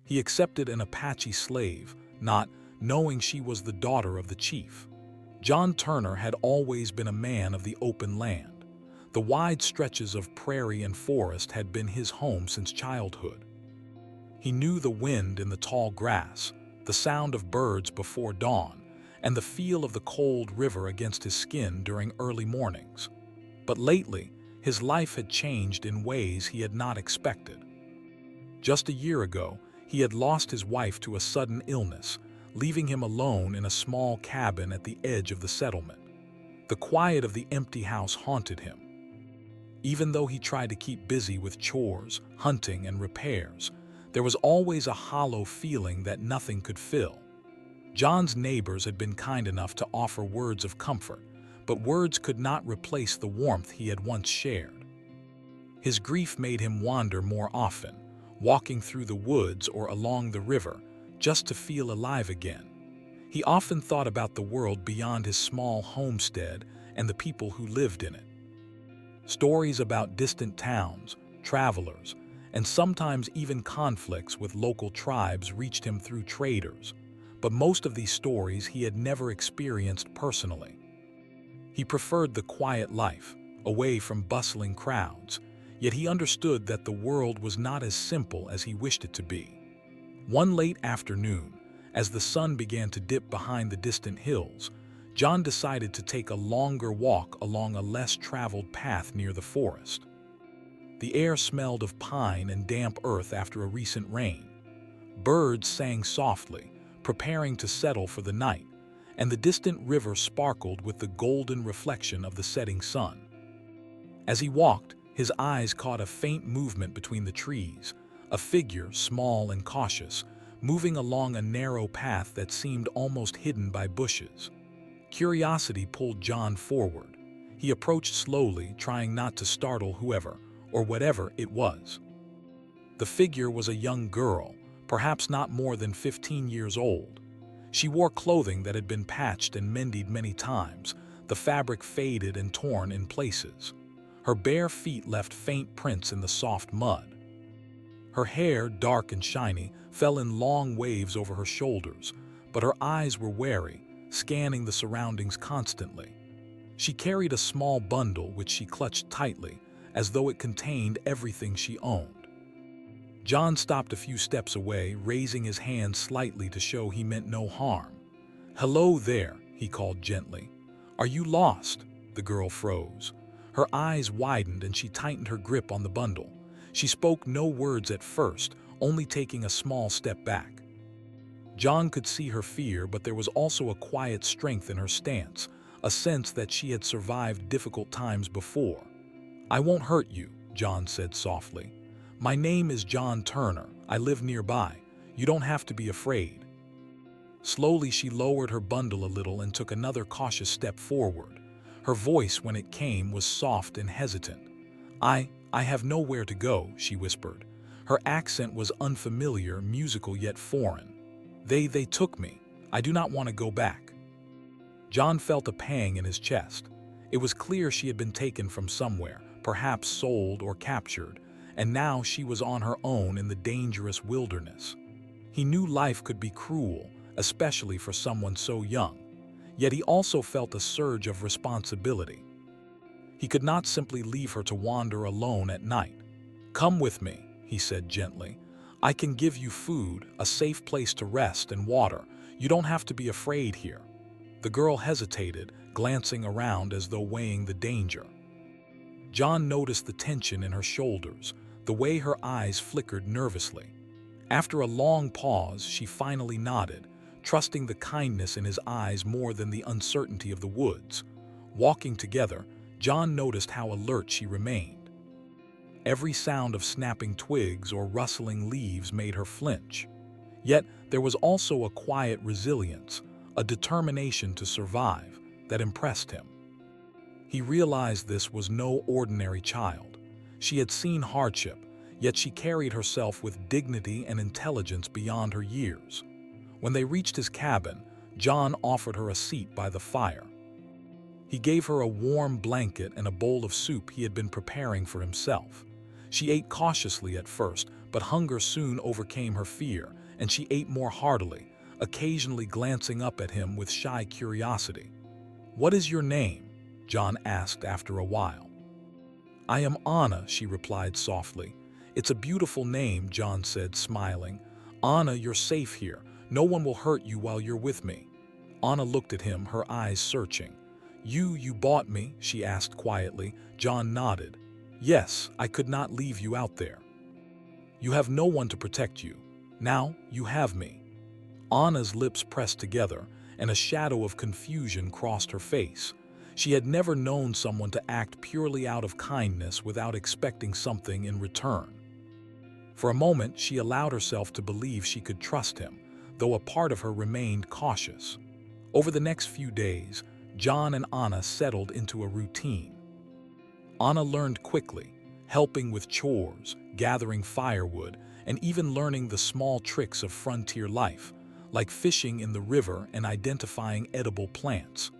He accepted an Apache slave, not knowing she was the daughter of the chief. John Turner had always been a man of the open land. The wide stretches of prairie and forest had been his home since childhood. He knew the wind in the tall grass, the sound of birds before dawn, and the feel of the cold river against his skin during early mornings. But lately, his life had changed in ways he had not expected. Just a year ago, he had lost his wife to a sudden illness, leaving him alone in a small cabin at the edge of the settlement. The quiet of the empty house haunted him. Even though he tried to keep busy with chores, hunting, and repairs, there was always a hollow feeling that nothing could fill. John's neighbors had been kind enough to offer words of comfort, but words could not replace the warmth he had once shared. His grief made him wander more often, walking through the woods or along the river, just to feel alive again. He often thought about the world beyond his small homestead and the people who lived in it. Stories about distant towns, travelers, and sometimes even conflicts with local tribes reached him through traders, but most of these stories he had never experienced personally. He preferred the quiet life, away from bustling crowds, yet he understood that the world was not as simple as he wished it to be. One late afternoon, as the sun began to dip behind the distant hills, John decided to take a longer walk along a less traveled path near the forest. The air smelled of pine and damp earth after a recent rain. Birds sang softly, preparing to settle for the night, and the distant river sparkled with the golden reflection of the setting sun. As he walked, his eyes caught a faint movement between the trees, a figure, small and cautious, moving along a narrow path that seemed almost hidden by bushes. Curiosity pulled John forward. He approached slowly, trying not to startle whoever or whatever it was. The figure was a young girl, perhaps not more than 15 years old. She wore clothing that had been patched and mended many times, the fabric faded and torn in places. Her bare feet left faint prints in the soft mud. Her hair, dark and shiny, fell in long waves over her shoulders, but her eyes were wary, scanning the surroundings constantly. She carried a small bundle which she clutched tightly, as though it contained everything she owned. John stopped a few steps away, raising his hand slightly to show he meant no harm. "Hello there," he called gently. "Are you lost?" The girl froze. Her eyes widened and she tightened her grip on the bundle. She spoke no words at first, only taking a small step back. John could see her fear, but there was also a quiet strength in her stance, a sense that she had survived difficult times before. "I won't hurt you," John said softly. "My name is John Turner. I live nearby. You don't have to be afraid." Slowly she lowered her bundle a little and took another cautious step forward. Her voice, when it came, was soft and hesitant. I have nowhere to go," she whispered. Her accent was unfamiliar, musical yet foreign. They took me. I do not want to go back." John felt a pang in his chest. It was clear she had been taken from somewhere, perhaps sold or captured, and now she was on her own in the dangerous wilderness. He knew life could be cruel, especially for someone so young, yet he also felt a surge of responsibility. He could not simply leave her to wander alone at night. "Come with me," he said gently. "I can give you food, a safe place to rest, and water. You don't have to be afraid here." The girl hesitated, glancing around as though weighing the danger. John noticed the tension in her shoulders, the way her eyes flickered nervously. After a long pause, she finally nodded, trusting the kindness in his eyes more than the uncertainty of the woods. Walking together, John noticed how alert she remained. Every sound of snapping twigs or rustling leaves made her flinch. Yet there was also a quiet resilience, a determination to survive, that impressed him. He realized this was no ordinary child. She had seen hardship, yet she carried herself with dignity and intelligence beyond her years. When they reached his cabin, John offered her a seat by the fire. He gave her a warm blanket and a bowl of soup he had been preparing for himself. She ate cautiously at first, but hunger soon overcame her fear, and she ate more heartily, occasionally glancing up at him with shy curiosity. "What is your name?" John asked after a while. "I am Anna," she replied softly. "It's a beautiful name," John said, smiling. "Anna, you're safe here. No one will hurt you while you're with me." Anna looked at him, her eyes searching. You bought me?" she asked quietly. John nodded. "Yes, I could not leave you out there. You have no one to protect you. Now you have me." Anna's lips pressed together, and a shadow of confusion crossed her face. She had never known someone to act purely out of kindness without expecting something in return. For a moment, she allowed herself to believe she could trust him, though a part of her remained cautious. Over the next few days, John and Anna settled into a routine. Anna learned quickly, helping with chores, gathering firewood, and even learning the small tricks of frontier life, like fishing in the river and identifying edible plants.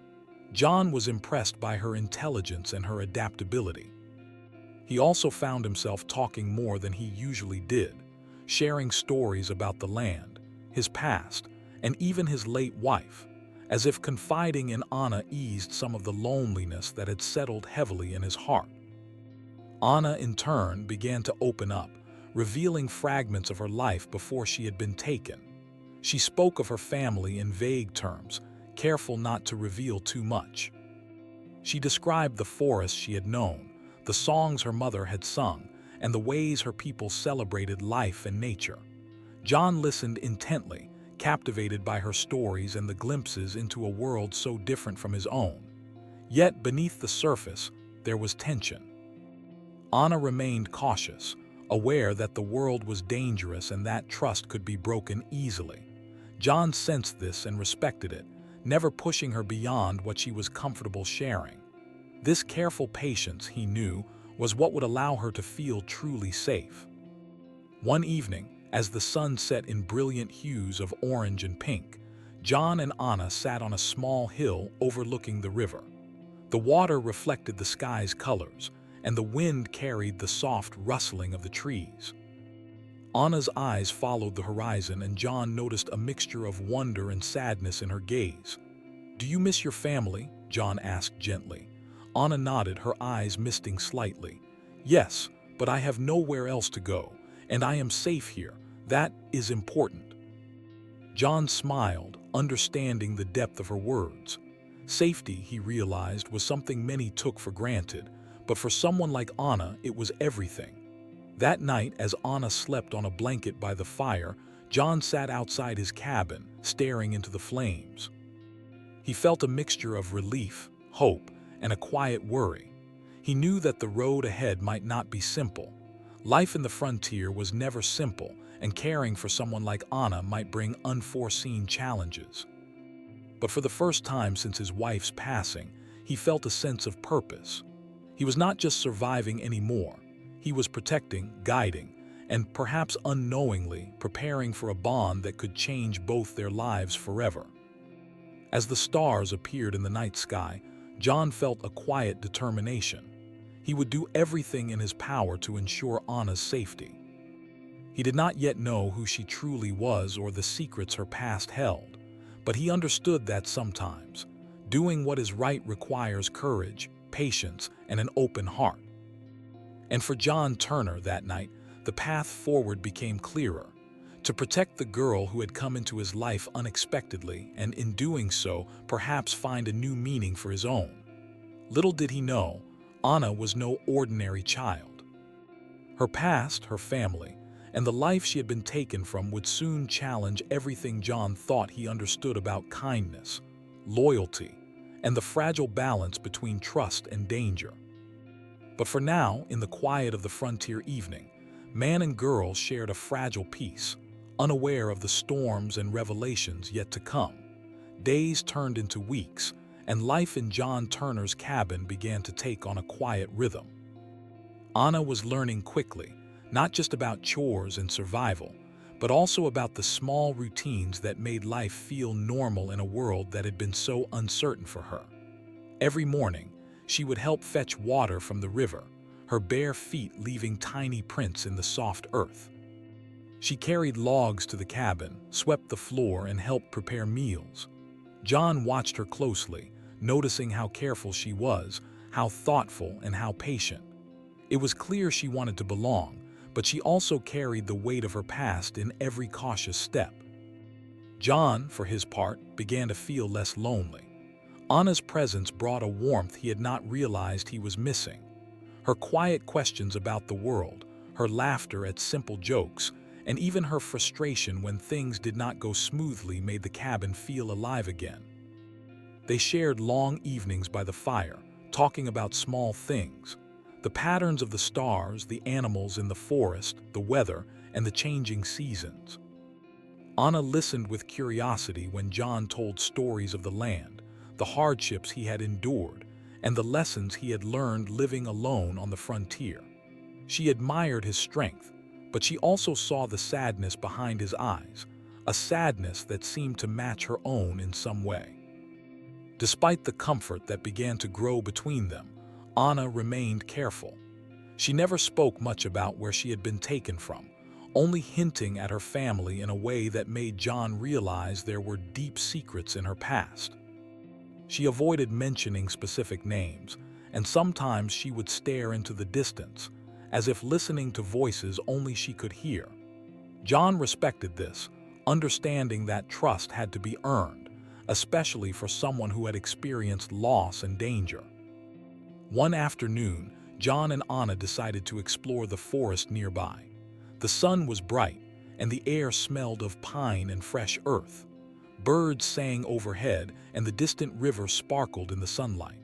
John was impressed by her intelligence and her adaptability. He also found himself talking more than he usually did, sharing stories about the land, his past, and even his late wife, as if confiding in Anna eased some of the loneliness that had settled heavily in his heart. Anna, in turn, began to open up, revealing fragments of her life before she had been taken. She spoke of her family in vague terms, careful not to reveal too much. She described the forests she had known, the songs her mother had sung, and the ways her people celebrated life and nature. John listened intently, captivated by her stories and the glimpses into a world so different from his own. Yet beneath the surface, there was tension. Anna remained cautious, aware that the world was dangerous and that trust could be broken easily. John sensed this and respected it, never pushing her beyond what she was comfortable sharing. This careful patience, he knew, was what would allow her to feel truly safe. One evening, as the sun set in brilliant hues of orange and pink, John and Anna sat on a small hill overlooking the river. The water reflected the sky's colors, and the wind carried the soft rustling of the trees. Anna's eyes followed the horizon, and John noticed a mixture of wonder and sadness in her gaze. "Do you miss your family?" John asked gently. Anna nodded, her eyes misting slightly. "Yes, but I have nowhere else to go, and I am safe here. That is important." John smiled, understanding the depth of her words. Safety, he realized, was something many took for granted, but for someone like Anna, it was everything. That night, as Anna slept on a blanket by the fire, John sat outside his cabin, staring into the flames. He felt a mixture of relief, hope, and a quiet worry. He knew that the road ahead might not be simple. Life in the frontier was never simple, and caring for someone like Anna might bring unforeseen challenges. But for the first time since his wife's passing, he felt a sense of purpose. He was not just surviving anymore. He was protecting, guiding, and perhaps unknowingly preparing for a bond that could change both their lives forever. As the stars appeared in the night sky, John felt a quiet determination. He would do everything in his power to ensure Anna's safety. He did not yet know who she truly was or the secrets her past held, but he understood that sometimes doing what is right requires courage, patience, and an open heart. And for John Turner that night, the path forward became clearer. To protect the girl who had come into his life unexpectedly, and in doing so, perhaps find a new meaning for his own. Little did he know, Anna was no ordinary child. Her past, her family, and the life she had been taken from would soon challenge everything John thought he understood about kindness, loyalty, and the fragile balance between trust and danger. But for now, in the quiet of the frontier evening, man and girl shared a fragile peace, unaware of the storms and revelations yet to come. Days turned into weeks, and life in John Turner's cabin began to take on a quiet rhythm. Anna was learning quickly, not just about chores and survival, but also about the small routines that made life feel normal in a world that had been so uncertain for her. Every morning, she would help fetch water from the river, her bare feet leaving tiny prints in the soft earth. She carried logs to the cabin, swept the floor, and helped prepare meals. John watched her closely, noticing how careful she was, how thoughtful and how patient. It was clear she wanted to belong, but she also carried the weight of her past in every cautious step. John, for his part, began to feel less lonely. Anna's presence brought a warmth he had not realized he was missing. Her quiet questions about the world, her laughter at simple jokes, and even her frustration when things did not go smoothly made the cabin feel alive again. They shared long evenings by the fire, talking about small things, the patterns of the stars, the animals in the forest, the weather, and the changing seasons. Anna listened with curiosity when John told stories of the land, the hardships he had endured, and the lessons he had learned living alone on the frontier. She admired his strength, but she also saw the sadness behind his eyes, a sadness that seemed to match her own in some way. Despite the comfort that began to grow between them, Anna remained careful. She never spoke much about where she had been taken from, only hinting at her family in a way that made John realize there were deep secrets in her past. She avoided mentioning specific names, and sometimes she would stare into the distance, as if listening to voices only she could hear. John respected this, understanding that trust had to be earned, especially for someone who had experienced loss and danger. One afternoon, John and Anna decided to explore the forest nearby. The sun was bright, and the air smelled of pine and fresh earth. Birds sang overhead, and the distant river sparkled in the sunlight.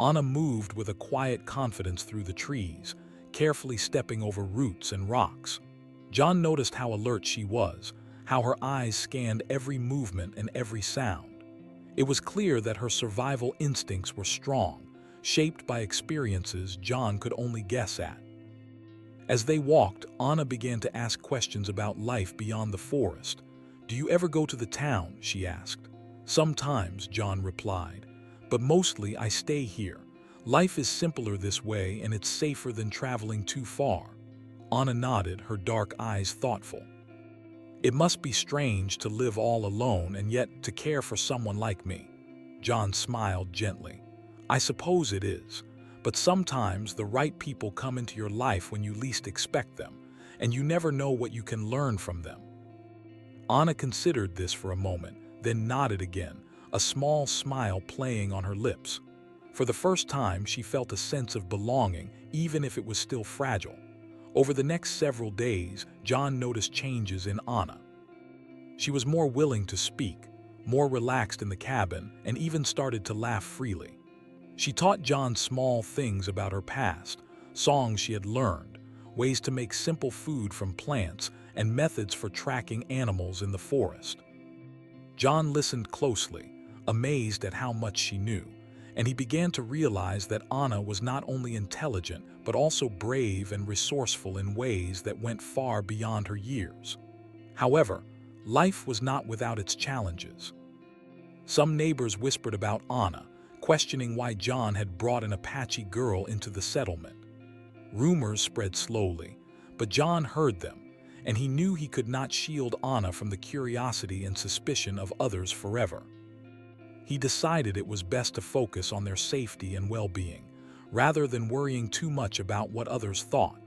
Anna moved with a quiet confidence through the trees, carefully stepping over roots and rocks. John noticed how alert she was, how her eyes scanned every movement and every sound. It was clear that her survival instincts were strong, shaped by experiences John could only guess at. As they walked, Anna began to ask questions about life beyond the forest. "Do you ever go to the town?" she asked. "Sometimes," John replied, "but mostly I stay here. Life is simpler this way, and it's safer than traveling too far." Anna nodded, her dark eyes thoughtful. "It must be strange to live all alone and yet to care for someone like me." John smiled gently. "I suppose it is, but sometimes the right people come into your life when you least expect them, and you never know what you can learn from them." Anna considered this for a moment, then nodded again, a small smile playing on her lips. For the first time, she felt a sense of belonging, even if it was still fragile. Over the next several days, John noticed changes in Anna. She was more willing to speak, more relaxed in the cabin, and even started to laugh freely. She taught John small things about her past, songs she had learned, ways to make simple food from plants, and methods for tracking animals in the forest. John listened closely, amazed at how much she knew, and he began to realize that Anna was not only intelligent but also brave and resourceful in ways that went far beyond her years. However, life was not without its challenges. Some neighbors whispered about Anna, questioning why John had brought an Apache girl into the settlement. Rumors spread slowly, but John heard them, and he knew he could not shield Anna from the curiosity and suspicion of others forever. He decided it was best to focus on their safety and well-being, rather than worrying too much about what others thought.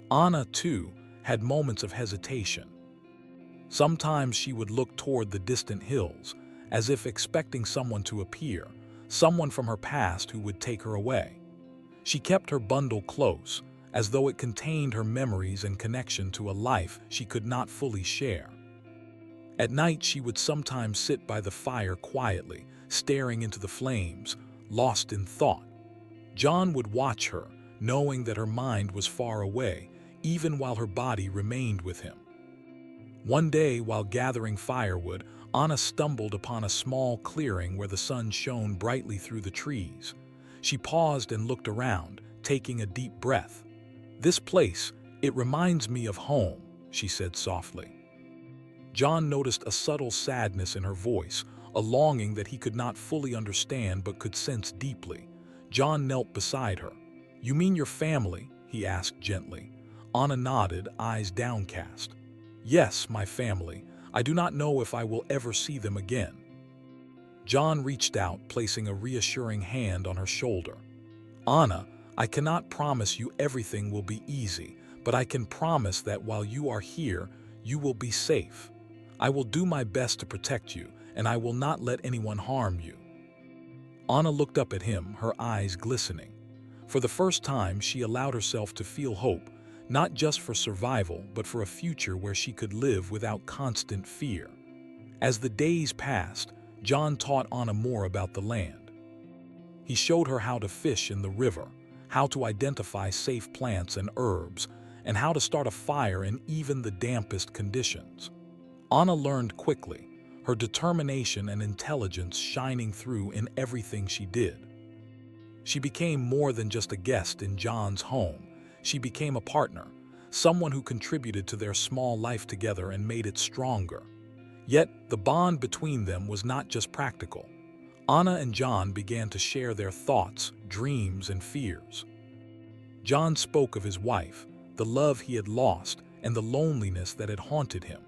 Anna, too, had moments of hesitation. Sometimes she would look toward the distant hills, as if expecting someone to appear, someone from her past who would take her away. She kept her bundle close, as though it contained her memories and connection to a life she could not fully share. At night, she would sometimes sit by the fire quietly, staring into the flames, lost in thought. John would watch her, knowing that her mind was far away, even while her body remained with him. One day, while gathering firewood, Anna stumbled upon a small clearing where the sun shone brightly through the trees. She paused and looked around, taking a deep breath. "This place, it reminds me of home," she said softly. John noticed a subtle sadness in her voice, a longing that he could not fully understand but could sense deeply. John knelt beside her. "You mean your family?" he asked gently. Anna nodded, eyes downcast. "Yes, my family. I do not know if I will ever see them again." John reached out, placing a reassuring hand on her shoulder. "Anna, I cannot promise you everything will be easy, but I can promise that while you are here, you will be safe. I will do my best to protect you, and I will not let anyone harm you." Anna looked up at him, her eyes glistening. For the first time, she allowed herself to feel hope, not just for survival, but for a future where she could live without constant fear. As the days passed, John taught Anna more about the land. He showed her how to fish in the river, how to identify safe plants and herbs, and how to start a fire in even the dampest conditions. Anna learned quickly, her determination and intelligence shining through in everything she did. She became more than just a guest in John's home. She became a partner, someone who contributed to their small life together and made it stronger. Yet, the bond between them was not just practical. Anna and John began to share their thoughts, dreams, and fears. John spoke of his wife, the love he had lost, and the loneliness that had haunted him.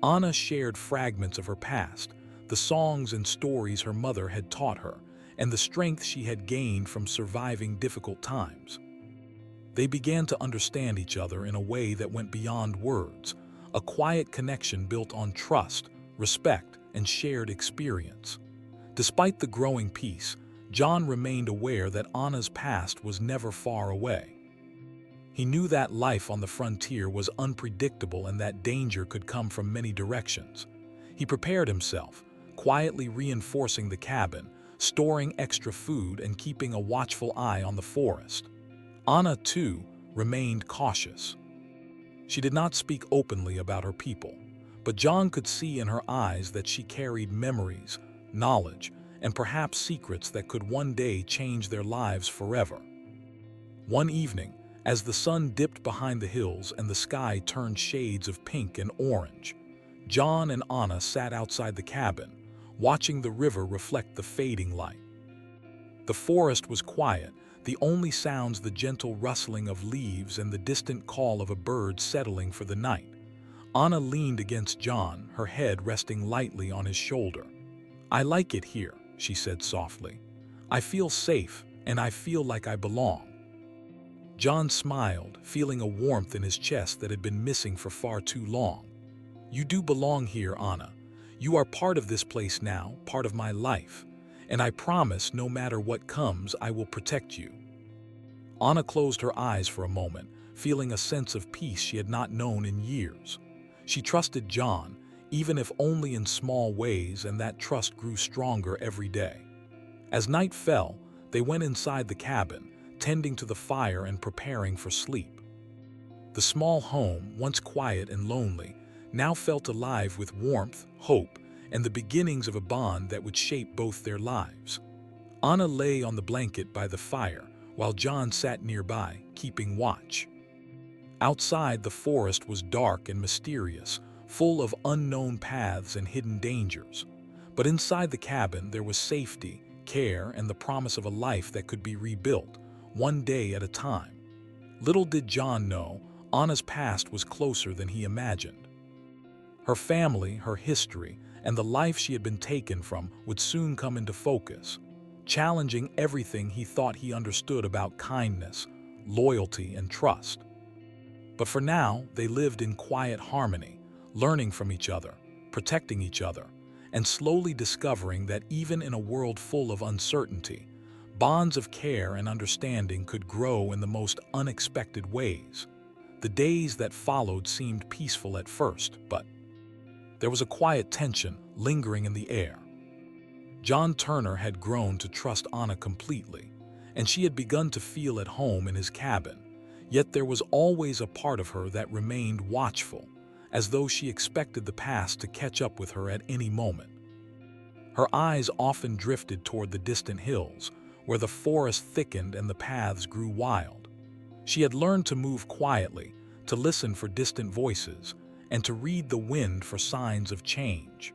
Anna shared fragments of her past, the songs and stories her mother had taught her, and the strength she had gained from surviving difficult times. They began to understand each other in a way that went beyond words, a quiet connection built on trust, respect, and shared experience. Despite the growing peace, John remained aware that Anna's past was never far away. He knew that life on the frontier was unpredictable and that danger could come from many directions. He prepared himself, quietly reinforcing the cabin, storing extra food and keeping a watchful eye on the forest. Anna, too, remained cautious. She did not speak openly about her people, but John could see in her eyes that she carried memories, knowledge, and perhaps secrets that could one day change their lives forever. One evening, as the sun dipped behind the hills and the sky turned shades of pink and orange, John and Anna sat outside the cabin, watching the river reflect the fading light. The forest was quiet, the only sounds the gentle rustling of leaves and the distant call of a bird settling for the night. Anna leaned against John, her head resting lightly on his shoulder. "I like it here," she said softly. "I feel safe, and I feel like I belong." John smiled, feeling a warmth in his chest that had been missing for far too long. "You do belong here, Anna. You are part of this place now, part of my life. And I promise no matter what comes, I will protect you." Anna closed her eyes for a moment, feeling a sense of peace she had not known in years. She trusted John, even if only in small ways, and that trust grew stronger every day. As night fell, they went inside the cabin, tending to the fire and preparing for sleep. The small home, once quiet and lonely, now felt alive with warmth, hope, and the beginnings of a bond that would shape both their lives. Anna lay on the blanket by the fire, while John sat nearby, keeping watch. Outside, the forest was dark and mysterious, full of unknown paths and hidden dangers. But inside the cabin, there was safety, care, and the promise of a life that could be rebuilt, one day at a time. Little did John know, Anna's past was closer than he imagined. Her family, her history, and the life she had been taken from would soon come into focus, challenging everything he thought he understood about kindness, loyalty, and trust. But for now, they lived in quiet harmony, learning from each other, protecting each other, and slowly discovering that even in a world full of uncertainty, bonds of care and understanding could grow in the most unexpected ways. The days that followed seemed peaceful at first, but there was a quiet tension lingering in the air. John Turner had grown to trust Anna completely, and she had begun to feel at home in his cabin, yet there was always a part of her that remained watchful, as though she expected the past to catch up with her at any moment. Her eyes often drifted toward the distant hills, where the forest thickened and the paths grew wild. She had learned to move quietly, to listen for distant voices, and to read the wind for signs of change.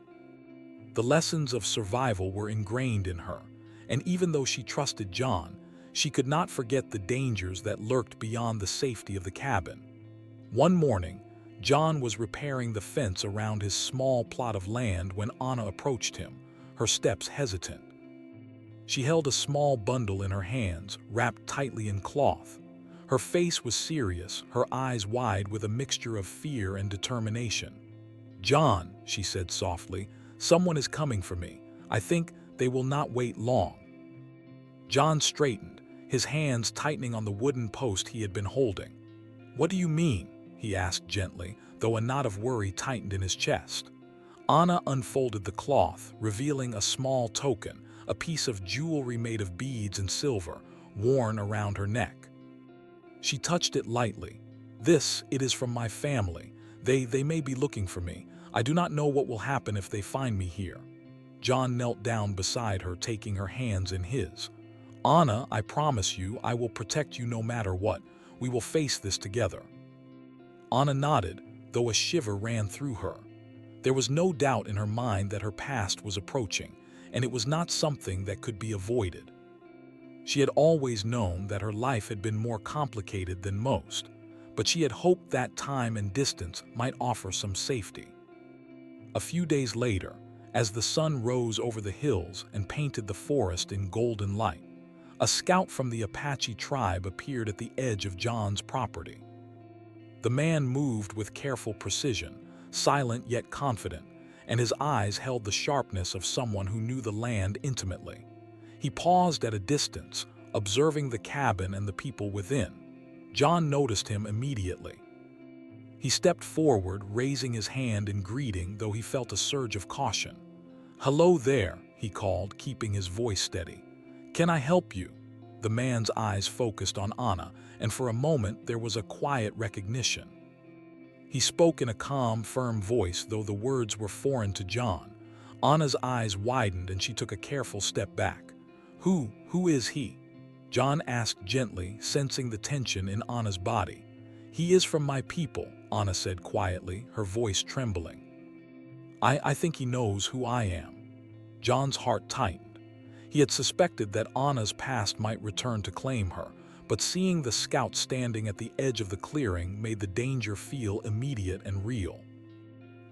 The lessons of survival were ingrained in her, and even though she trusted John, she could not forget the dangers that lurked beyond the safety of the cabin. One morning, John was repairing the fence around his small plot of land when Anna approached him, her steps hesitant. She held a small bundle in her hands, wrapped tightly in cloth. Her face was serious, her eyes wide with a mixture of fear and determination. "John," she said softly, "someone is coming for me. I think they will not wait long." John straightened, his hands tightening on the wooden post he had been holding. "What do you mean?" he asked gently, though a knot of worry tightened in his chest. Anna unfolded the cloth, revealing a small token, a piece of jewelry made of beads and silver, worn around her neck. She touched it lightly. It is from my family. They may be looking for me. I do not know what will happen if they find me here." John knelt down beside her, taking her hands in his. "Anna, I promise you, I will protect you no matter what. We will face this together." Anna nodded, though a shiver ran through her. There was no doubt in her mind that her past was approaching, and it was not something that could be avoided. She had always known that her life had been more complicated than most, but she had hoped that time and distance might offer some safety. A few days later, as the sun rose over the hills and painted the forest in golden light, a scout from the Apache tribe appeared at the edge of John's property. The man moved with careful precision, silent yet confident, and his eyes held the sharpness of someone who knew the land intimately. He paused at a distance, observing the cabin and the people within. John noticed him immediately. He stepped forward, raising his hand in greeting, though he felt a surge of caution. "Hello there," he called, keeping his voice steady. "Can I help you?" The man's eyes focused on Anna, and for a moment there was a quiet recognition. He spoke in a calm, firm voice, though the words were foreign to John. Anna's eyes widened and she took a careful step back. Who is he?" John asked gently, sensing the tension in Anna's body. "He is from my people," Anna said quietly, her voice trembling. I think he knows who I am." John's heart tightened. He had suspected that Anna's past might return to claim her, but seeing the scout standing at the edge of the clearing made the danger feel immediate and real.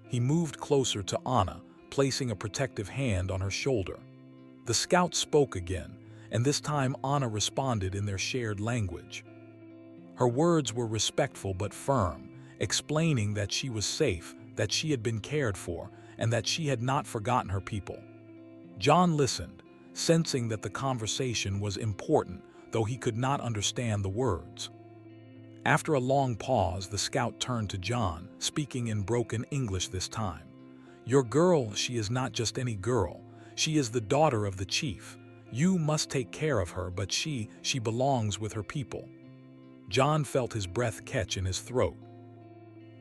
He moved closer to Anna, placing a protective hand on her shoulder. The scout spoke again, and this time Anna responded in their shared language. Her words were respectful but firm, explaining that she was safe, that she had been cared for, and that she had not forgotten her people. John listened, sensing that the conversation was important, though he could not understand the words. After a long pause, the scout turned to John, speaking in broken English this time. "Your girl, she is not just any girl. She is the daughter of the chief. You must take care of her, but she belongs with her people." John felt his breath catch in his throat.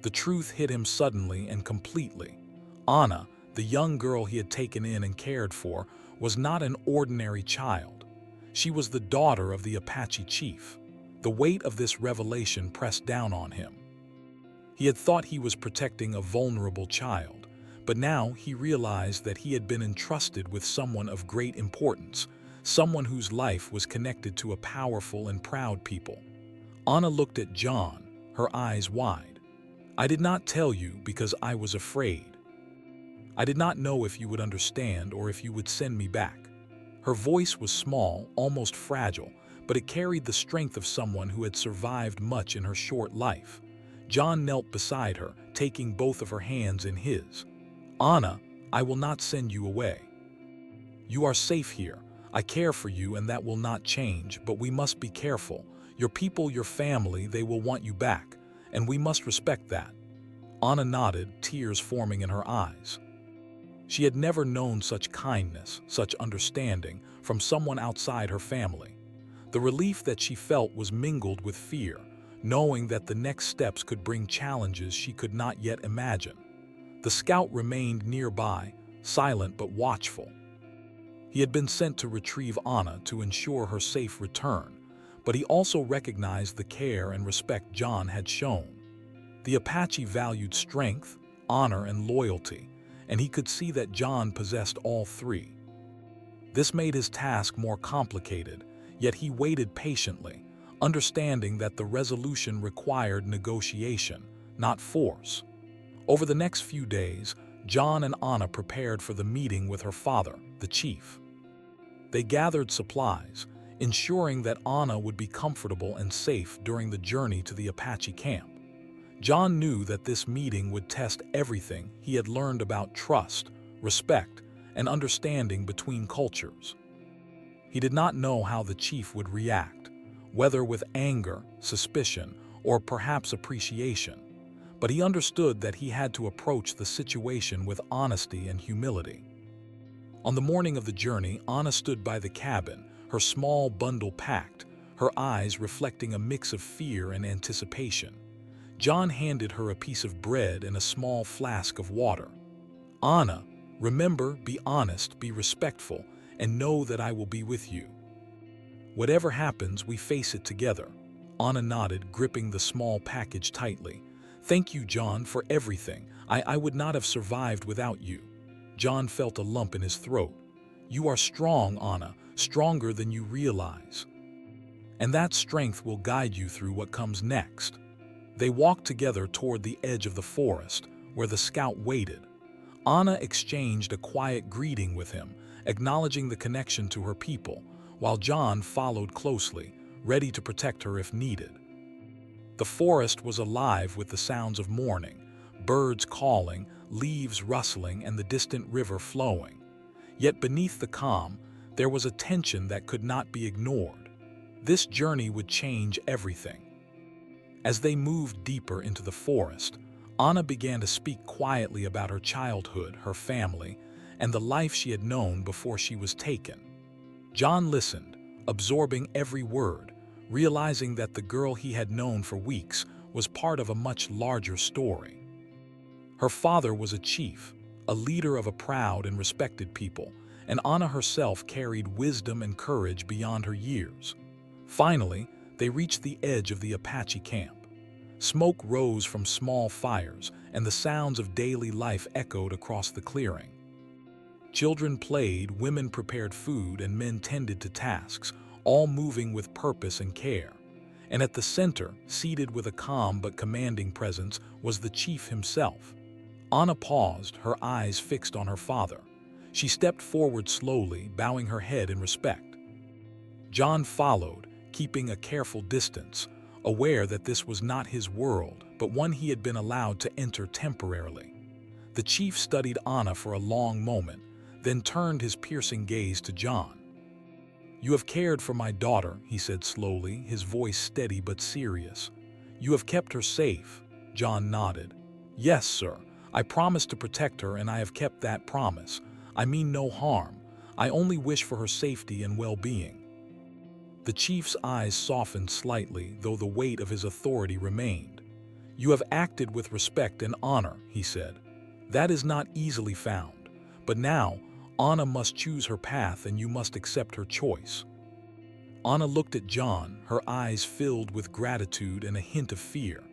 The truth hit him suddenly and completely. Anna, the young girl he had taken in and cared for, was not an ordinary child. She was the daughter of the Apache chief. The weight of this revelation pressed down on him. He had thought he was protecting a vulnerable child, but now he realized that he had been entrusted with someone of great importance, someone whose life was connected to a powerful and proud people. Anna looked at John, her eyes wide. "I did not tell you because I was afraid. I did not know if you would understand or if you would send me back." Her voice was small, almost fragile, but it carried the strength of someone who had survived much in her short life. John knelt beside her, taking both of her hands in his. "Anna, I will not send you away. You are safe here. I care for you and that will not change, but we must be careful. Your people, your family, they will want you back, and we must respect that." Anna nodded, tears forming in her eyes. She had never known such kindness, such understanding, from someone outside her family. The relief that she felt was mingled with fear, knowing that the next steps could bring challenges she could not yet imagine. The scout remained nearby, silent but watchful. He had been sent to retrieve Anna to ensure her safe return, but he also recognized the care and respect John had shown. The Apache valued strength, honor, and loyalty, and he could see that John possessed all three. This made his task more complicated, yet he waited patiently, understanding that the resolution required negotiation, not force. Over the next few days, John and Anna prepared for the meeting with her father, the chief. They gathered supplies, ensuring that Anna would be comfortable and safe during the journey to the Apache camp. John knew that this meeting would test everything he had learned about trust, respect, and understanding between cultures. He did not know how the chief would react, whether with anger, suspicion, or perhaps appreciation, but he understood that he had to approach the situation with honesty and humility. On the morning of the journey, Anna stood by the cabin, her small bundle packed, her eyes reflecting a mix of fear and anticipation. John handed her a piece of bread and a small flask of water. "Anna, remember, be honest, be respectful, and know that I will be with you. Whatever happens, we face it together." Anna nodded, gripping the small package tightly. "Thank you, John, for everything. I would not have survived without you." John felt a lump in his throat. "You are strong, Anna, stronger than you realize. And that strength will guide you through what comes next." They walked together toward the edge of the forest, where the scout waited. Anna exchanged a quiet greeting with him, acknowledging the connection to her people, while John followed closely, ready to protect her if needed. The forest was alive with the sounds of morning, birds calling, leaves rustling, and the distant river flowing. Yet beneath the calm, there was a tension that could not be ignored. This journey would change everything. As they moved deeper into the forest, Anna began to speak quietly about her childhood, her family, and the life she had known before she was taken. John listened, absorbing every word, realizing that the girl he had known for weeks was part of a much larger story. Her father was a chief, a leader of a proud and respected people, and Anna herself carried wisdom and courage beyond her years. Finally, they reached the edge of the Apache camp. Smoke rose from small fires, and the sounds of daily life echoed across the clearing. Children played, women prepared food, and men tended to tasks, all moving with purpose and care. And at the center, seated with a calm but commanding presence, was the chief himself. Anna paused, her eyes fixed on her father. She stepped forward slowly, bowing her head in respect. John followed, keeping a careful distance, aware that this was not his world, but one he had been allowed to enter temporarily. The chief studied Anna for a long moment, then turned his piercing gaze to John. "You have cared for my daughter," he said slowly, his voice steady but serious. "You have kept her safe." John nodded. "Yes, sir. I promised to protect her, and I have kept that promise. I mean no harm. I only wish for her safety and well-being." The chief's eyes softened slightly, though the weight of his authority remained. "You have acted with respect and honor," he said. "That is not easily found. But now, Anna must choose her path, and you must accept her choice." Anna looked at John, her eyes filled with gratitude and a hint of fear.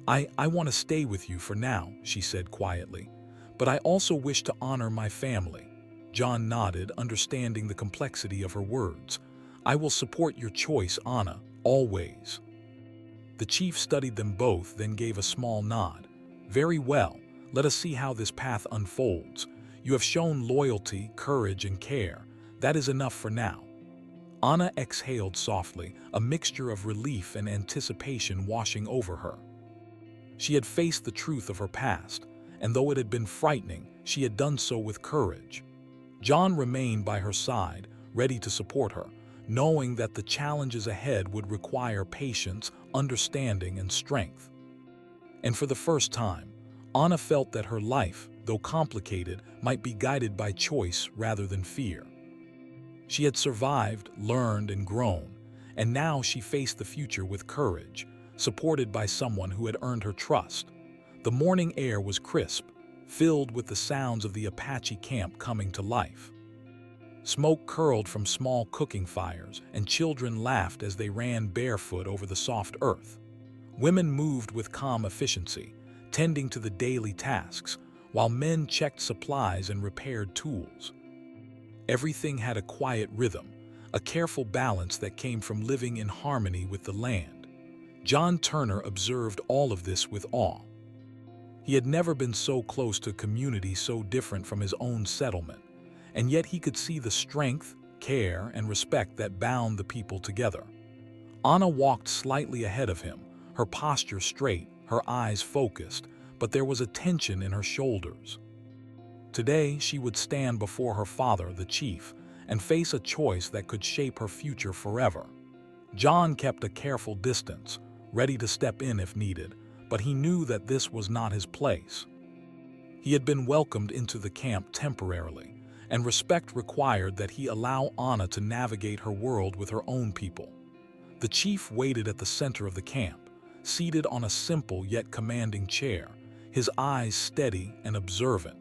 I want to stay with you for now," she said quietly. "But I also wish to honor my family." John nodded, understanding the complexity of her words. "I will support your choice, Anna, always." The chief studied them both, then gave a small nod. "Very well. Let us see how this path unfolds. You have shown loyalty, courage, and care. That is enough for now." Anna exhaled softly, a mixture of relief and anticipation washing over her. She had faced the truth of her past, and though it had been frightening, she had done so with courage. John remained by her side, ready to support her, knowing that the challenges ahead would require patience, understanding, and strength. And for the first time, Anna felt that her life, though complicated, might be guided by choice rather than fear. She had survived, learned, and grown, and now she faced the future with courage, supported by someone who had earned her trust. The morning air was crisp, filled with the sounds of the Apache camp coming to life. Smoke curled from small cooking fires, and children laughed as they ran barefoot over the soft earth. Women moved with calm efficiency, tending to the daily tasks, while men checked supplies and repaired tools. Everything had a quiet rhythm, a careful balance that came from living in harmony with the land. John Turner observed all of this with awe. He had never been so close to a community so different from his own settlement, and yet he could see the strength, care, and respect that bound the people together. Anna walked slightly ahead of him, her posture straight, her eyes focused, but there was a tension in her shoulders. Today, she would stand before her father, the chief, and face a choice that could shape her future forever. John kept a careful distance, ready to step in if needed, but he knew that this was not his place. He had been welcomed into the camp temporarily, and respect required that he allow Anna to navigate her world with her own people. The chief waited at the center of the camp, seated on a simple yet commanding chair, his eyes steady and observant.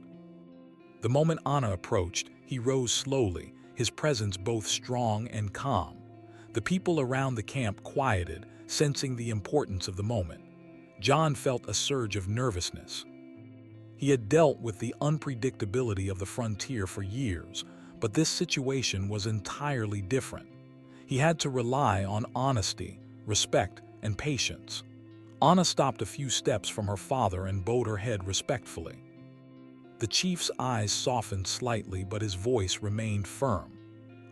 The moment Anna approached, he rose slowly, his presence both strong and calm. The people around the camp quieted, sensing the importance of the moment. John felt a surge of nervousness. He had dealt with the unpredictability of the frontier for years, but this situation was entirely different. He had to rely on honesty, respect, and patience. Anna stopped a few steps from her father and bowed her head respectfully. The chief's eyes softened slightly, but his voice remained firm.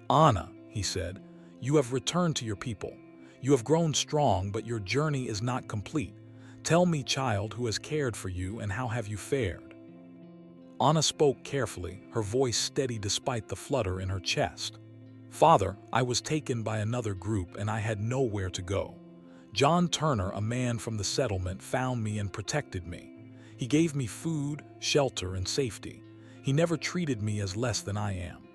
"Anna," he said, "you have returned to your people. You have grown strong, but your journey is not complete. Tell me, child, who has cared for you and how have you fared?" Anna spoke carefully, her voice steady despite the flutter in her chest. "Father, I was taken by another group and I had nowhere to go. John Turner, a man from the settlement, found me and protected me. He gave me food, shelter, and safety. He never treated me as less than I am.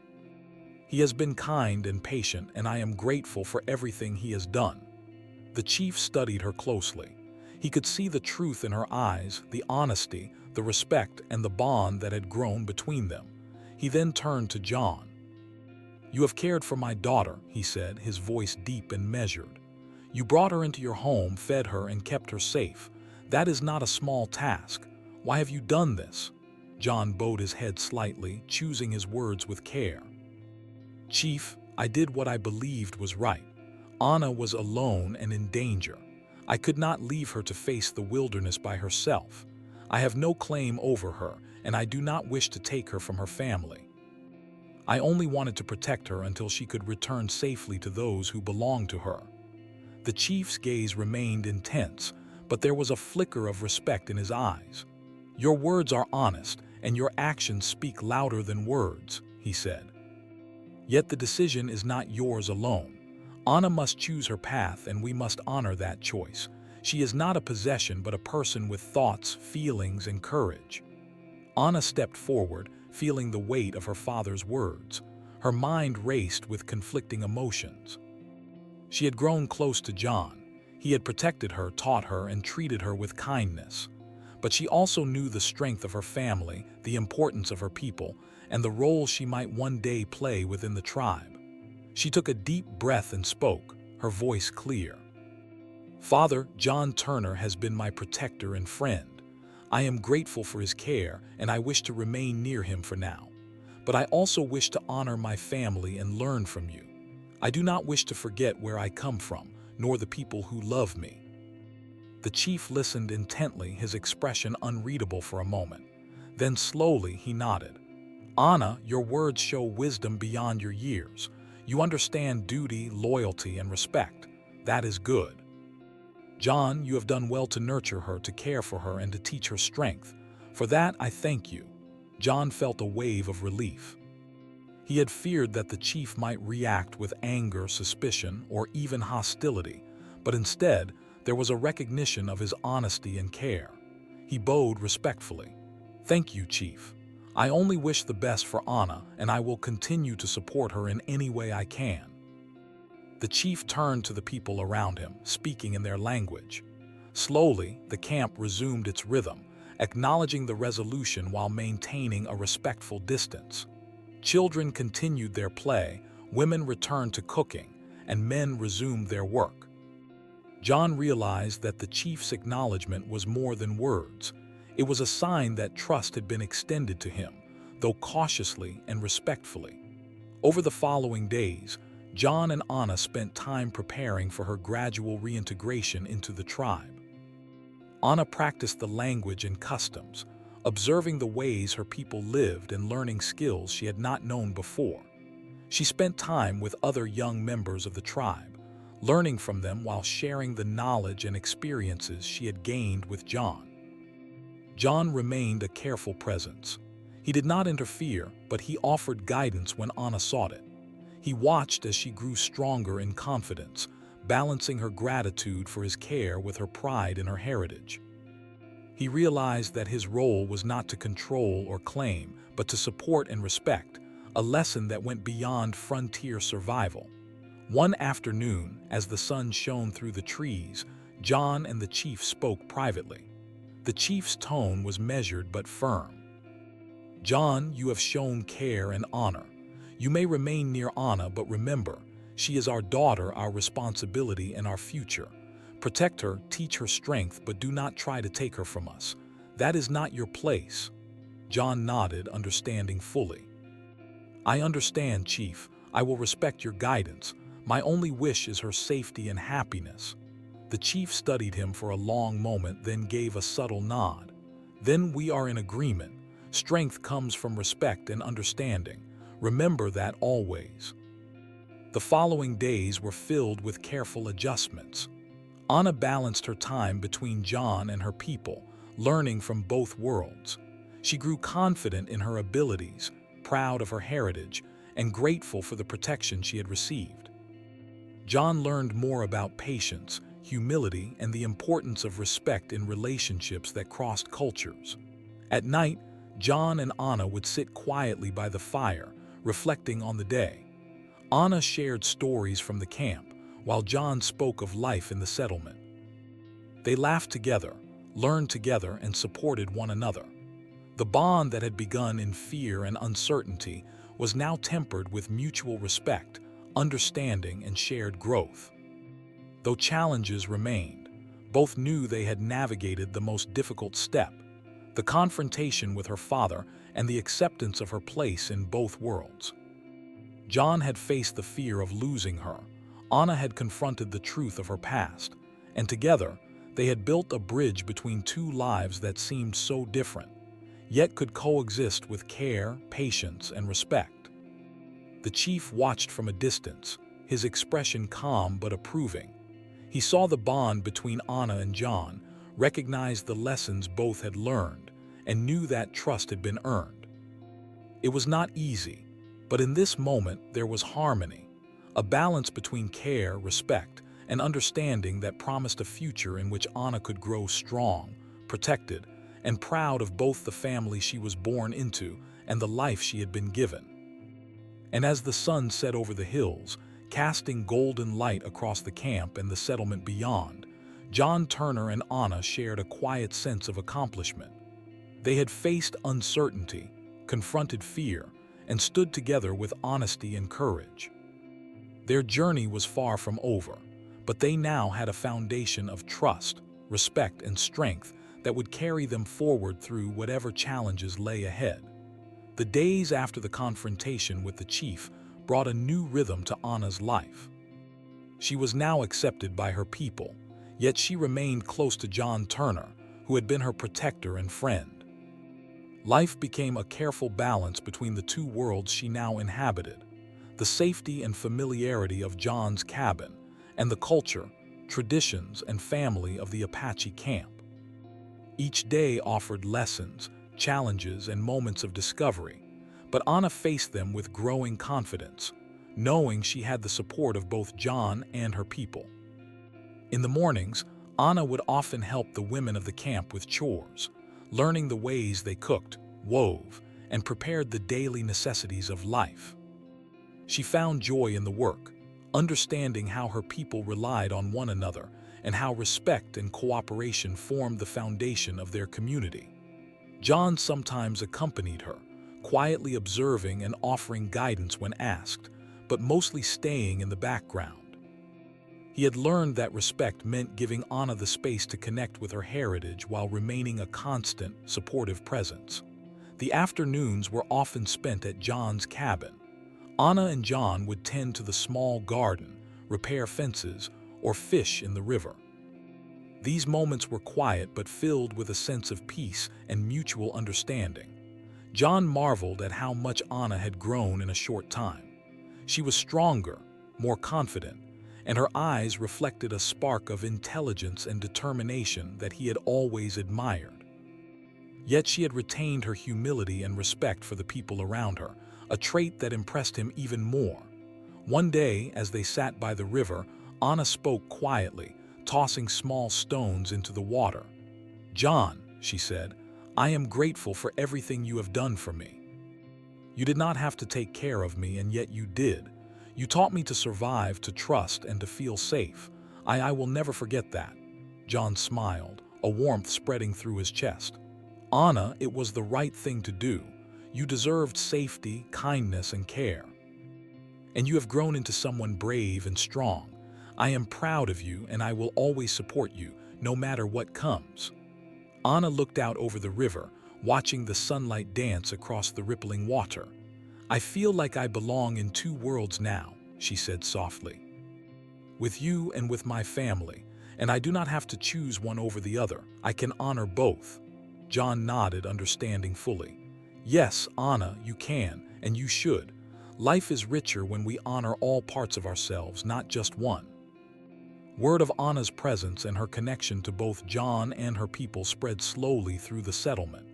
He has been kind and patient, and I am grateful for everything he has done." The chief studied her closely. He could see the truth in her eyes, the honesty, the respect, and the bond that had grown between them. He then turned to John. "You have cared for my daughter," he said, his voice deep and measured. "You brought her into your home, fed her, and kept her safe. That is not a small task. Why have you done this?" John bowed his head slightly, choosing his words with care. "Chief, I did what I believed was right. Anna was alone and in danger. I could not leave her to face the wilderness by herself. I have no claim over her, and I do not wish to take her from her family. I only wanted to protect her until she could return safely to those who belonged to her." The chief's gaze remained intense, but there was a flicker of respect in his eyes. "Your words are honest, and your actions speak louder than words," he said. "Yet the decision is not yours alone. Anna must choose her path, and we must honor that choice. She is not a possession, but a person with thoughts, feelings, and courage." Anna stepped forward, feeling the weight of her father's words. Her mind raced with conflicting emotions. She had grown close to John. He had protected her, taught her, and treated her with kindness. But she also knew the strength of her family, the importance of her people, and the role she might one day play within the tribe. She took a deep breath and spoke, her voice clear. "Father, John Turner has been my protector and friend. I am grateful for his care, and I wish to remain near him for now. But I also wish to honor my family and learn from you. I do not wish to forget where I come from, nor the people who love me." The chief listened intently, his expression unreadable for a moment. Then slowly he nodded. "Anna, your words show wisdom beyond your years. You understand duty, loyalty, and respect. That is good. John, you have done well to nurture her, to care for her, and to teach her strength. For that, I thank you." John felt a wave of relief. He had feared that the chief might react with anger, suspicion, or even hostility, but instead, there was a recognition of his honesty and care. He bowed respectfully. "Thank you, Chief. I only wish the best for Anna, and I will continue to support her in any way I can." The chief turned to the people around him, speaking in their language. Slowly, the camp resumed its rhythm, acknowledging the resolution while maintaining a respectful distance. Children continued their play, women returned to cooking, and men resumed their work. John realized that the chief's acknowledgement was more than words. It was a sign that trust had been extended to him, though cautiously and respectfully. Over the following days, John and Anna spent time preparing for her gradual reintegration into the tribe. Anna practiced the language and customs, observing the ways her people lived and learning skills she had not known before. She spent time with other young members of the tribe, learning from them while sharing the knowledge and experiences she had gained with John. John remained a careful presence. He did not interfere, but he offered guidance when Anna sought it. He watched as she grew stronger in confidence, balancing her gratitude for his care with her pride in her heritage. He realized that his role was not to control or claim, but to support and respect, a lesson that went beyond frontier survival. One afternoon, as the sun shone through the trees, John and the chief spoke privately. The chief's tone was measured but firm. "John, you have shown care and honor. You may remain near Anna, but remember, she is our daughter, our responsibility, and our future. Protect her, teach her strength, but do not try to take her from us. That is not your place." John nodded, understanding fully. "I understand, Chief. I will respect your guidance. My only wish is her safety and happiness." The chief studied him for a long moment, then gave a subtle nod. "Then we are in agreement. Strength comes from respect and understanding. Remember that always." The following days were filled with careful adjustments. Anna balanced her time between John and her people, learning from both worlds. She grew confident in her abilities, proud of her heritage, and grateful for the protection she had received. John learned more about patience, humility, and the importance of respect in relationships that crossed cultures. At night, John and Anna would sit quietly by the fire, reflecting on the day. Anna shared stories from the camp, while John spoke of life in the settlement. They laughed together, learned together, and supported one another. The bond that had begun in fear and uncertainty was now tempered with mutual respect, understanding, and shared growth. Though challenges remained, both knew they had navigated the most difficult step: the confrontation with her father and the acceptance of her place in both worlds. John had faced the fear of losing her. Anna had confronted the truth of her past, and together they had built a bridge between two lives that seemed so different, yet could coexist with care, patience, and respect. The chief watched from a distance, his expression calm but approving. He saw the bond between Anna and John, recognized the lessons both had learned, and knew that trust had been earned. It was not easy, but in this moment there was harmony, a balance between care, respect, and understanding that promised a future in which Anna could grow strong, protected, and proud of both the family she was born into and the life she had been given. And as the sun set over the hills, casting golden light across the camp and the settlement beyond, John Turner and Anna shared a quiet sense of accomplishment. They had faced uncertainty, confronted fear, and stood together with honesty and courage. Their journey was far from over, but they now had a foundation of trust, respect, and strength that would carry them forward through whatever challenges lay ahead. The days after the confrontation with the chief brought a new rhythm to Anna's life. She was now accepted by her people, yet she remained close to John Turner, who had been her protector and friend. Life became a careful balance between the two worlds she now inhabited: the safety and familiarity of John's cabin, and the culture, traditions, and family of the Apache camp. Each day offered lessons, challenges, and moments of discovery, but Anna faced them with growing confidence, knowing she had the support of both John and her people. In the mornings, Anna would often help the women of the camp with chores, learning the ways they cooked, wove, and prepared the daily necessities of life. She found joy in the work, understanding how her people relied on one another and how respect and cooperation formed the foundation of their community. John sometimes accompanied her, quietly observing and offering guidance when asked, but mostly staying in the background. He had learned that respect meant giving Anna the space to connect with her heritage while remaining a constant, supportive presence. The afternoons were often spent at John's cabin. Anna and John would tend to the small garden, repair fences, or fish in the river. These moments were quiet but filled with a sense of peace and mutual understanding. John marveled at how much Anna had grown in a short time. She was stronger, more confident, and her eyes reflected a spark of intelligence and determination that he had always admired. Yet she had retained her humility and respect for the people around her, a trait that impressed him even more. One day, as they sat by the river, Anna spoke quietly, tossing small stones into the water. "John," she said, "I am grateful for everything you have done for me. You did not have to take care of me, and yet you did. You taught me to survive, to trust, and to feel safe. I will never forget that." John smiled, a warmth spreading through his chest. "Anna, it was the right thing to do. You deserved safety, kindness, and care. And you have grown into someone brave and strong. I am proud of you, and I will always support you, no matter what comes." Anna looked out over the river, watching the sunlight dance across the rippling water. "I feel like I belong in two worlds now," she said softly. "With you and with my family, and I do not have to choose one over the other. I can honor both." John nodded, understanding fully. "Yes, Anna, you can, and you should. Life is richer when we honor all parts of ourselves, not just one." Word of Anna's presence and her connection to both John and her people spread slowly through the settlement.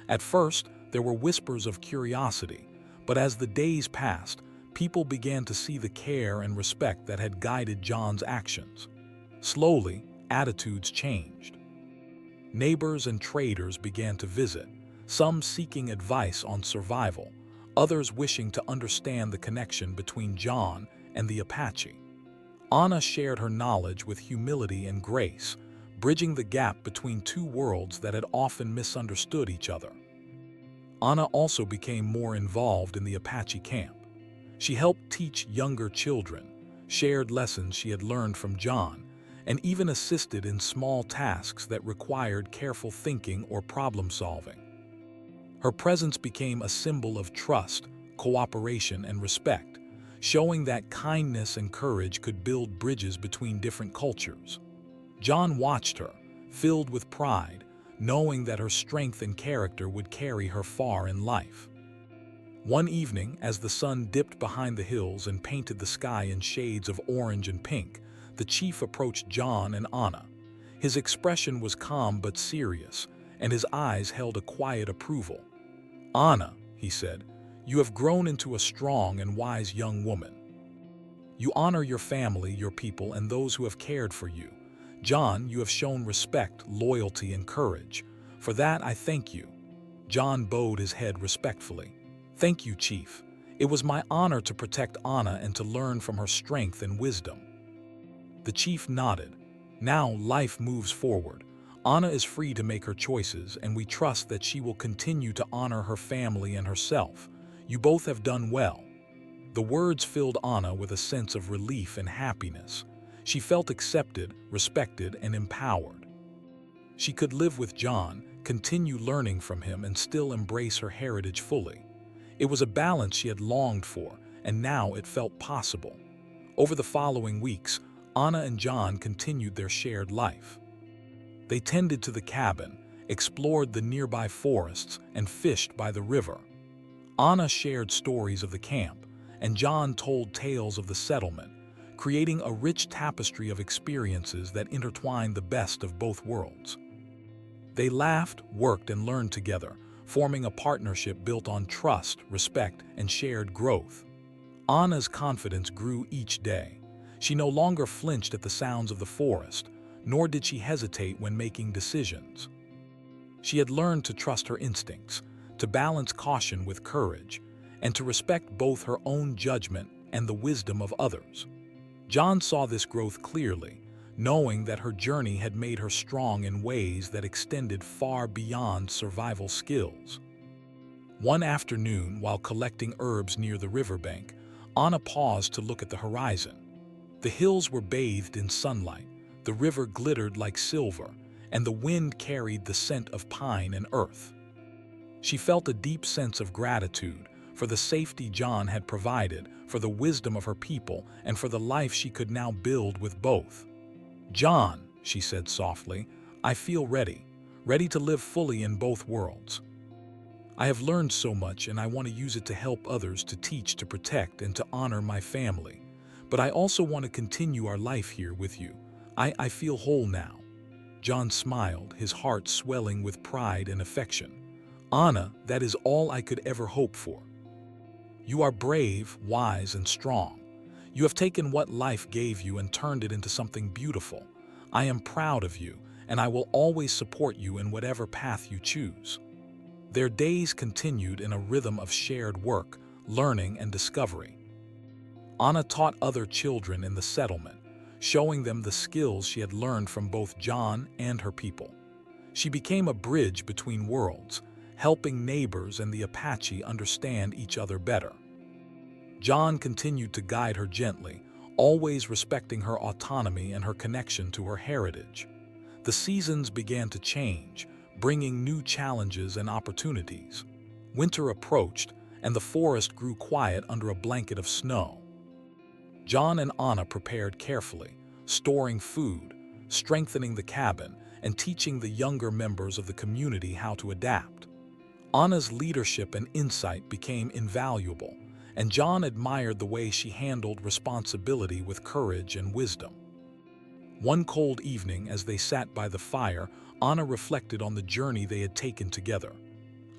At first, there were whispers of curiosity, but as the days passed, people began to see the care and respect that had guided John's actions. Slowly, attitudes changed. Neighbors and traders began to visit, some seeking advice on survival, others wishing to understand the connection between John and the Apache. Anna shared her knowledge with humility and grace, bridging the gap between two worlds that had often misunderstood each other. Anna also became more involved in the Apache camp. She helped teach younger children, shared lessons she had learned from John, and even assisted in small tasks that required careful thinking or problem-solving. Her presence became a symbol of trust, cooperation, and respect, showing that kindness and courage could build bridges between different cultures. John watched her, filled with pride, knowing that her strength and character would carry her far in life. One evening, as the sun dipped behind the hills and painted the sky in shades of orange and pink, the chief approached John and Anna. His expression was calm but serious, and his eyes held a quiet approval. "Anna," he said, "you have grown into a strong and wise young woman. You honor your family, your people, and those who have cared for you. John, you have shown respect, loyalty, and courage. For that, I thank you." John bowed his head respectfully. "Thank you, Chief. It was my honor to protect Anna and to learn from her strength and wisdom." The chief nodded. "Now life moves forward. Anna is free to make her choices, and we trust that she will continue to honor her family and herself. You both have done well." The words filled Anna with a sense of relief and happiness. She felt accepted, respected, and empowered. She could live with John, continue learning from him, and still embrace her heritage fully. It was a balance she had longed for, and now it felt possible. Over the following weeks, Anna and John continued their shared life. They tended to the cabin, explored the nearby forests, and fished by the river. Anna shared stories of the camp, and John told tales of the settlement, creating a rich tapestry of experiences that intertwined the best of both worlds. They laughed, worked, and learned together, forming a partnership built on trust, respect, and shared growth. Anna's confidence grew each day. She no longer flinched at the sounds of the forest, nor did she hesitate when making decisions. She had learned to trust her instincts, to balance caution with courage, and to respect both her own judgment and the wisdom of others. John saw this growth clearly, knowing that her journey had made her strong in ways that extended far beyond survival skills. One afternoon, while collecting herbs near the riverbank, Anna paused to look at the horizon. The hills were bathed in sunlight, the river glittered like silver, and the wind carried the scent of pine and earth. She felt a deep sense of gratitude for the safety John had provided, for the wisdom of her people, and for the life she could now build with both. "John," she said softly. "I feel ready to live fully in both worlds. I have learned so much and I want to use it to help others, to teach, to protect, and to honor my family. But I also want to continue our life here with you. I feel whole now." John smiled, his heart swelling with pride and affection. "Anna, that is all I could ever hope for. You are brave, wise, and strong. You have taken what life gave you and turned it into something beautiful. I am proud of you, and I will always support you in whatever path you choose." Their days continued in a rhythm of shared work, learning, and discovery. Anna taught other children in the settlement, showing them the skills she had learned from both John and her people. She became a bridge between worlds, helping neighbors and the Apache understand each other better. John continued to guide her gently, always respecting her autonomy and her connection to her heritage. The seasons began to change, bringing new challenges and opportunities. Winter approached, and the forest grew quiet under a blanket of snow. John and Anna prepared carefully, storing food, strengthening the cabin, and teaching the younger members of the community how to adapt. Anna's leadership and insight became invaluable, and John admired the way she handled responsibility with courage and wisdom. One cold evening, as they sat by the fire, Anna reflected on the journey they had taken together.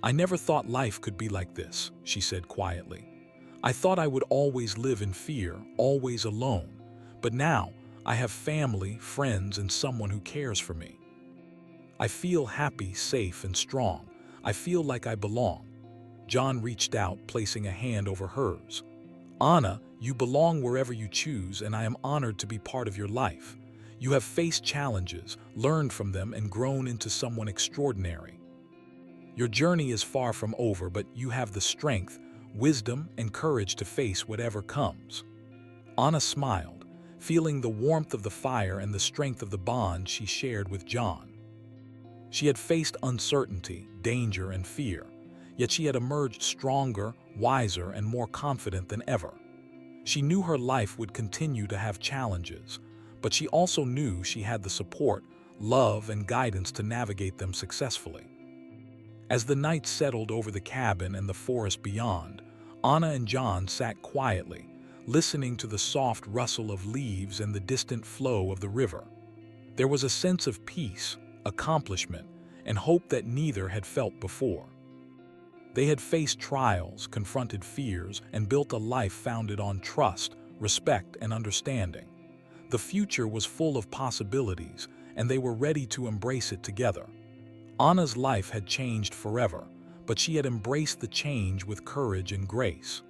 "I never thought life could be like this," she said quietly. "I thought I would always live in fear, always alone. But now, I have family, friends, and someone who cares for me. I feel happy, safe, and strong. I feel like I belong." John reached out, placing a hand over hers. "Anna, you belong wherever you choose, and I am honored to be part of your life. You have faced challenges, learned from them, and grown into someone extraordinary. Your journey is far from over, but you have the strength, wisdom, and courage to face whatever comes." Anna smiled, feeling the warmth of the fire and the strength of the bond she shared with John. She had faced uncertainty, danger, and fear, yet she had emerged stronger, wiser, and more confident than ever. She knew her life would continue to have challenges, but she also knew she had the support, love, and guidance to navigate them successfully. As the night settled over the cabin and the forest beyond, Anna and John sat quietly, listening to the soft rustle of leaves and the distant flow of the river. There was a sense of peace, accomplishment, and hope that neither had felt before. They had faced trials, confronted fears, and built a life founded on trust, respect, and understanding. The future was full of possibilities, and they were ready to embrace it together. Anna's life had changed forever, but she had embraced the change with courage and grace.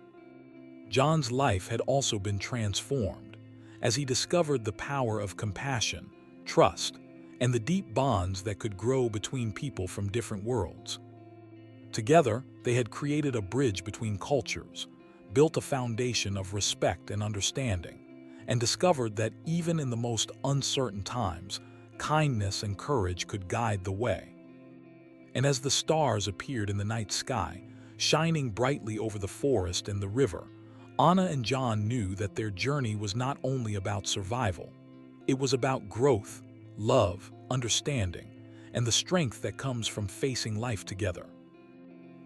John's life had also been transformed, as he discovered the power of compassion, trust, and the deep bonds that could grow between people from different worlds. Together, they had created a bridge between cultures, built a foundation of respect and understanding, and discovered that even in the most uncertain times, kindness and courage could guide the way. And as the stars appeared in the night sky, shining brightly over the forest and the river, Anna and John knew that their journey was not only about survival. It was about growth, love, understanding, and the strength that comes from facing life together.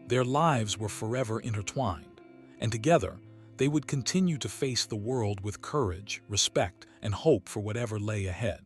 Their lives were forever intertwined, and together, they would continue to face the world with courage, respect, and hope for whatever lay ahead.